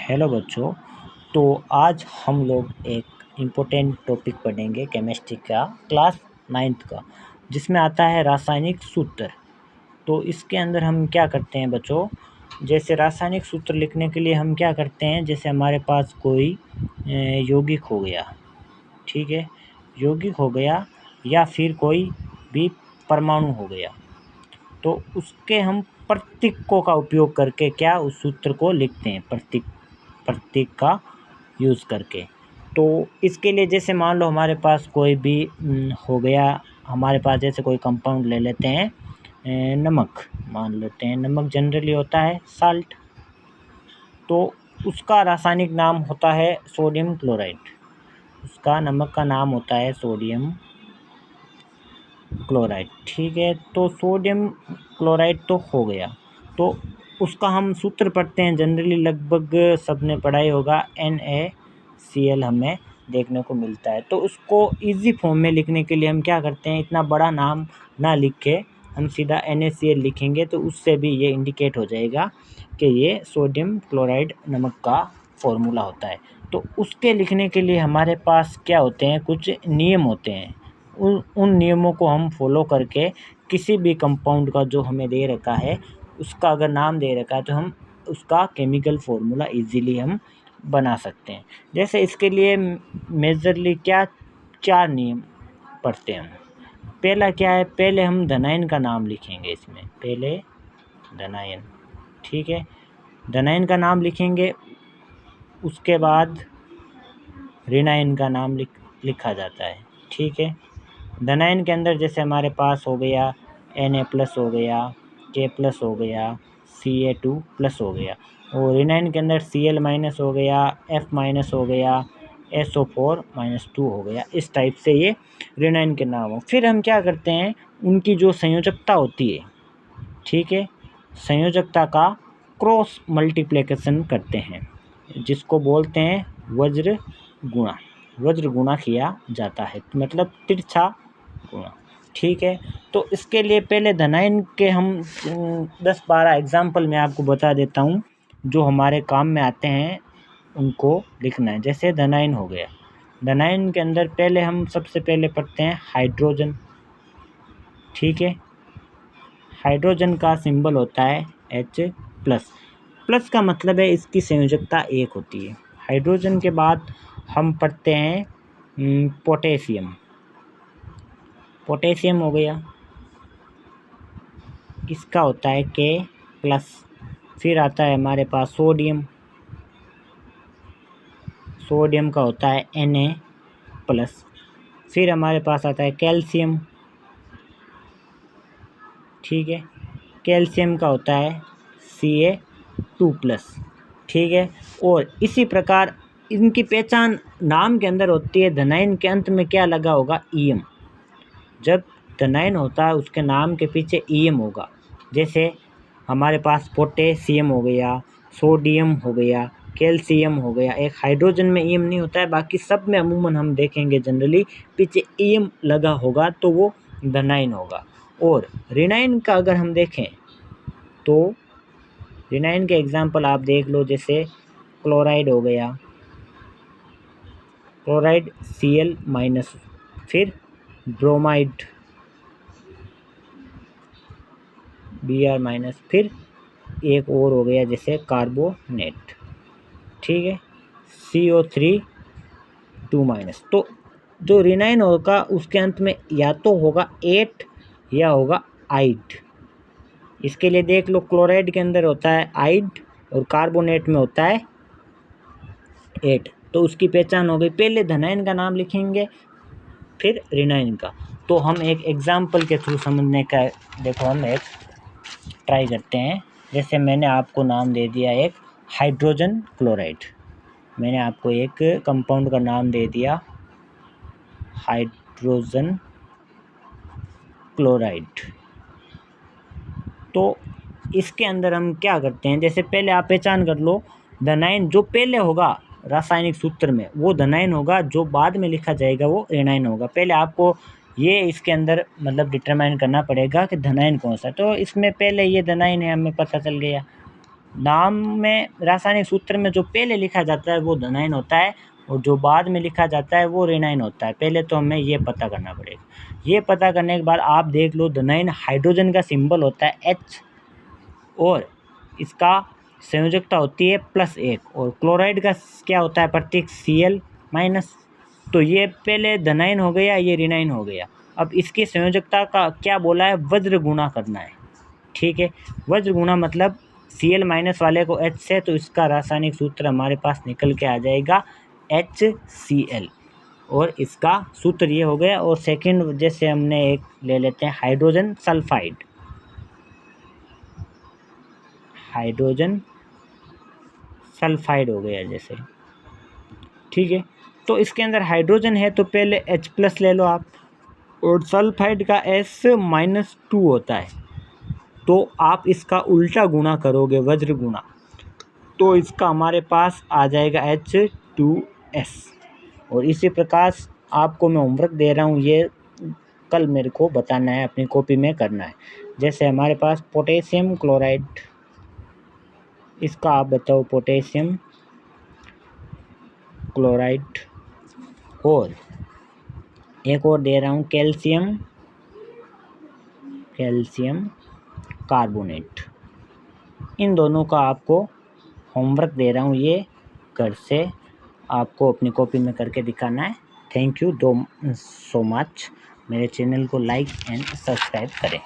Hello बच्चों। तो आज हम लोग एक इम्पोर्टेंट टॉपिक पढ़ेंगे केमिस्ट्री का क्लास 9th का, जिसमें आता है रासायनिक सूत्र। तो इसके अंदर हम क्या करते हैं बच्चों, जैसे रासायनिक सूत्र लिखने के लिए हम क्या करते हैं, जैसे हमारे पास कोई यौगिक हो गया, ठीक है, यौगिक हो गया या फिर कोई भी परमाणु हो गया, तो उसके हम प्रतीकों का उपयोग करके क्या उस सूत्र को लिखते हैं, प्रतीक का यूज़ करके। तो इसके लिए जैसे मान लो हमारे पास कोई भी हो गया, हमारे पास जैसे कोई कंपाउंड ले लेते हैं, नमक मान लेते हैं, नमक जनरली होता है साल्ट, तो उसका रासायनिक नाम होता है सोडियम क्लोराइड। उसका नमक का नाम होता है सोडियम क्लोराइड, ठीक है। तो सोडियम क्लोराइड तो हो गया, तो उसका हम सूत्र पढ़ते हैं जनरली, लगभग सबने पढ़ाई होगा, NaCl हमें देखने को मिलता है। तो उसको इजी फॉर्म में लिखने के लिए हम क्या करते हैं, इतना बड़ा नाम ना लिख के हम सीधा NaCl लिखेंगे, तो उससे भी ये इंडिकेट हो जाएगा कि ये सोडियम क्लोराइड नमक का फॉर्मूला होता है। तो उसके लिखने के लिए हमारे पास क्या होते हैं, कुछ नियम होते हैं। उन नियमों को हम फॉलो करके किसी भी कंपाउंड का जो हमें दे रखा है, उसका अगर नाम दे रखा है, तो हम उसका केमिकल फॉर्मूला इजीली हम बना सकते हैं। जैसे इसके लिए मेजरली क्या 4 नियम पढ़ते हैं हम। पहला क्या है, पहले हम धनायन का नाम लिखेंगे, इसमें पहले धनायन, ठीक है, धनायन का नाम लिखेंगे। उसके बाद ऋणायन का नाम लिखा जाता है, ठीक है। धनायन के अंदर जैसे हमारे पास हो गया Na+ हो गया, K+ हो गया, Ca2+ हो गया, और ऋणायन के अंदर Cl- हो गया, F- हो गया, SO4-2 हो गया। इस टाइप से ये ऋणायन के नाम हो। फिर हम क्या करते हैं, उनकी जो संयोजकता होती है, ठीक है, संयोजकता का क्रॉस मल्टीप्लिकेशन करते हैं, जिसको बोलते हैं वज्र गुणा किया जाता है, मतलब तिरछा गुणा, ठीक है। तो इसके लिए पहले धनायन के हम 10-12 एग्जाम्पल मैं आपको बता देता हूँ, जो हमारे काम में आते हैं, उनको लिखना है। जैसे धनायन हो गया, धनायन के अंदर पहले हम सबसे पहले पढ़ते हैं हाइड्रोजन, ठीक है। हाइड्रोजन का सिंबल होता है H+, प्लस का मतलब है इसकी संयोजकता 1 होती है। हाइड्रोजन के बाद हम पढ़ते हैं पोटेशियम हो गया, इसका होता है K+। फिर आता है हमारे पास सोडियम का होता है Na+। फिर हमारे पास आता है कैल्शियम, ठीक है, कैल्शियम का होता है Ca2+, ठीक है। और इसी प्रकार इनकी पहचान नाम के अंदर होती है। धनायन के अंत में क्या लगा होगा, EM। जब धनायन होता है उसके नाम के पीछे EM होगा। जैसे हमारे पास पोटेशियम हो गया, सोडियम हो गया, कैल्शियम हो गया। एक हाइड्रोजन में EM नहीं होता है, बाकी सब में अमूमन हम देखेंगे जनरली पीछे EM लगा होगा, तो वो धनायन होगा। और ऋणायन का अगर हम देखें, तो ऋणायन के एग्जाम्पल आप देख लो, जैसे क्लोराइड हो गया, क्लोराइड Cl-, फिर ब्रोमाइड Br-, फिर एक और हो गया जैसे कार्बोनेट, ठीक है, CO3-2-। तो जो ऋणायन होगा उसके अंत में या तो होगा 8 या होगा आइड। इसके लिए देख लो, क्लोराइड के अंदर होता है आइड और कार्बोनेट में होता है 8, तो उसकी पहचान हो गई। पहले धनायन का नाम लिखेंगे, फिर ऋणायन का। तो हम एक एग्जाम्पल के थ्रू समझने का, देखो हम एक ट्राई करते हैं। जैसे मैंने आपको नाम दे दिया एक हाइड्रोजन क्लोराइड, मैंने आपको एक कंपाउंड का नाम दे दिया हाइड्रोजन क्लोराइड। तो इसके अंदर हम क्या करते हैं, जैसे पहले आप पहचान कर लो, धनायन जो पहले होगा रासायनिक सूत्र में वो धनायन होगा, जो बाद में लिखा जाएगा वो ऋणायन होगा। पहले आपको ये इसके अंदर मतलब डिटरमाइन करना पड़ेगा कि धनायन कौन सा। तो इसमें पहले ये धनायन है, हमें पता चल गया। नाम में रासायनिक सूत्र में जो पहले लिखा जाता है वो धनायन होता है और जो बाद में लिखा जाता है वो ऋणायन होता है। पहले तो हमें ये पता करना पड़ेगा। ये पता करने के बाद आप देख लो, धनायन हाइड्रोजन का सिंबल होता है H और इसका संयोजकता होती है +1 और क्लोराइड का क्या होता है प्रतीक Cl-। तो ये पहले धनायन हो गया, ये ऋणायन हो गया। अब इसकी संयोजकता का क्या बोला है, वज्र गुणा करना है। ठीक है, वज्र गुणा मतलब Cl- वाले को H से, तो इसका रासायनिक सूत्र हमारे पास निकल के आ जाएगा HCl और इसका सूत्र ये हो गया। और सेकंड जैसे हमने एक ले लेते हैं हाइड्रोजन सल्फाइड, हाइड्रोजन सल्फाइड हो गया जैसे। ठीक है, तो इसके अंदर हाइड्रोजन है तो पहले H+ ले लो आप, और सल्फाइड का S-2 होता है, तो आप इसका उल्टा गुणा करोगे, वज्र गुणा, तो इसका हमारे पास आ जाएगा H2S। और इसी प्रकार आपको मैं होमवर्क दे रहा हूँ, ये कल मेरे को बताना है, अपनी कॉपी में करना है। जैसे हमारे पास पोटेशियम क्लोराइड, इसका आप बताओ पोटेशियम क्लोराइड, और एक और दे रहा हूँ कैल्शियम कार्बोनेट। इन दोनों का आपको होमवर्क दे रहा हूँ, ये घर से आपको अपनी कॉपी में करके दिखाना है। Thank you so much. मेरे चैनल को लाइक एंड सब्सक्राइब करें।